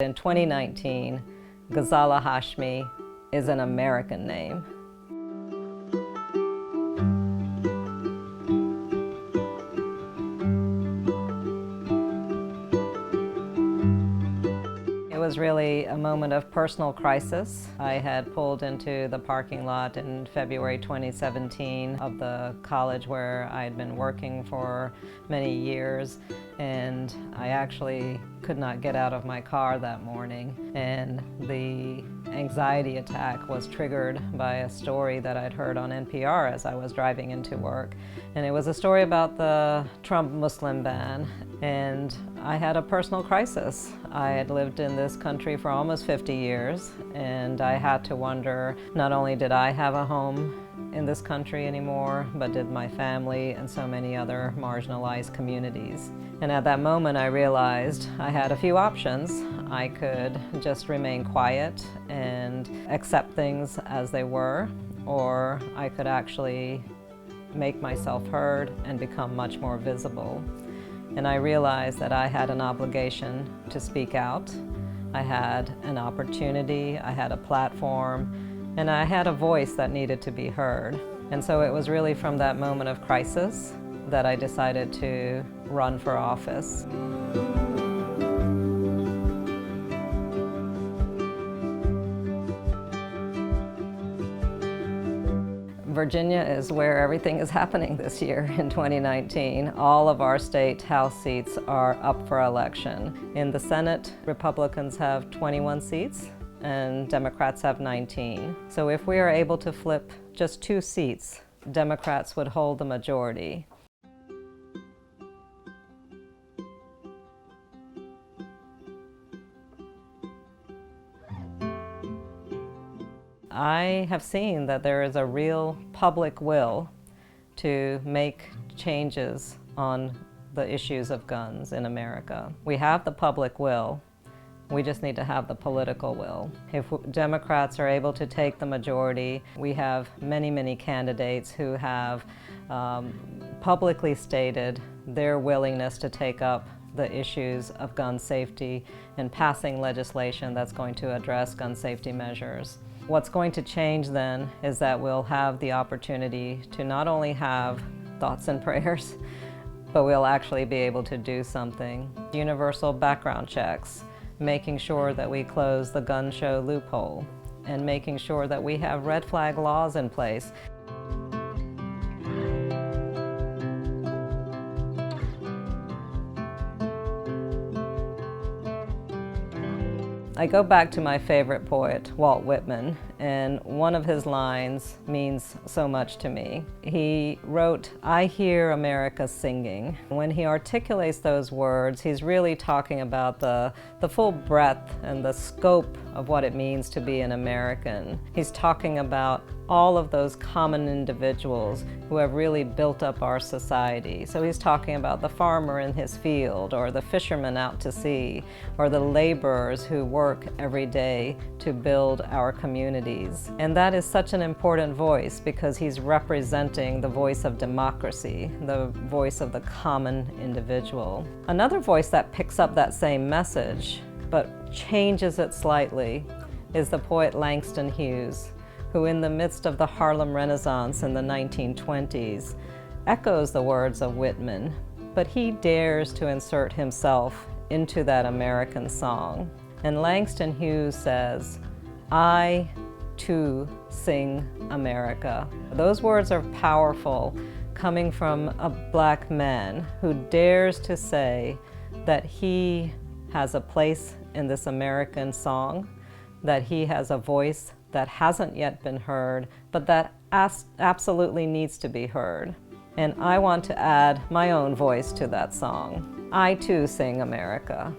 In 2019, Ghazala Hashmi is an American name. It was really a moment of personal crisis. I had pulled into the parking lot in February 2017 of the college where I had been working for many years, and I actually could not get out of my car that morning. And the anxiety attack was triggered by a story that I'd heard on NPR as I was driving into work. And it was a story about the Trump Muslim ban. And I had a personal crisis. I had lived in this country for almost 50 years, and I had to wonder, not only did I have a home in this country anymore, but did my family and so many other marginalized communities. And at that moment I realized I had a few options. I could just remain quiet and accept things as they were, or I could actually make myself heard and become much more visible. And I realized that I had an obligation to speak out. I had an opportunity, I had a platform, and I had a voice that needed to be heard. And so it was really from that moment of crisis that I decided to run for office. Virginia is where everything is happening this year in 2019. All of our state House seats are up for election. In the Senate, Republicans have 21 seats and Democrats have 19. So if we are able to flip just 2 seats, Democrats would hold the majority. I have seen that there is a real public will to make changes on the issues of guns in America. We have the public will, we just need to have the political will. If Democrats are able to take the majority, we have many candidates who have publicly stated their willingness to take up the issues of gun safety and passing legislation that's going to address gun safety measures. What's going to change then is that we'll have the opportunity to not only have thoughts and prayers, but we'll actually be able to do something. Universal background checks, making sure that we close the gun show loophole, and making sure that we have red flag laws in place. I go back to my favorite poet, Walt Whitman, and one of his lines means so much to me. He wrote, "I hear America singing." When he articulates those words, he's really talking about the full breadth and the scope of what it means to be an American. He's talking about all of those common individuals who have really built up our society. So he's talking about the farmer in his field, or the fisherman out to sea, or the laborers who work every day to build our communities. And that is such an important voice because he's representing the voice of democracy, the voice of the common individual. Another voice that picks up that same message, but changes it slightly, is the poet Langston Hughes, who in the midst of the Harlem Renaissance in the 1920s echoes the words of Whitman, but he dares to insert himself into that American song. And Langston Hughes says, "I too sing America." Those words are powerful, coming from a black man who dares to say that he has a place in this American song, that he has a voice that hasn't yet been heard, but that absolutely needs to be heard. And I want to add my own voice to that song. I too sing America.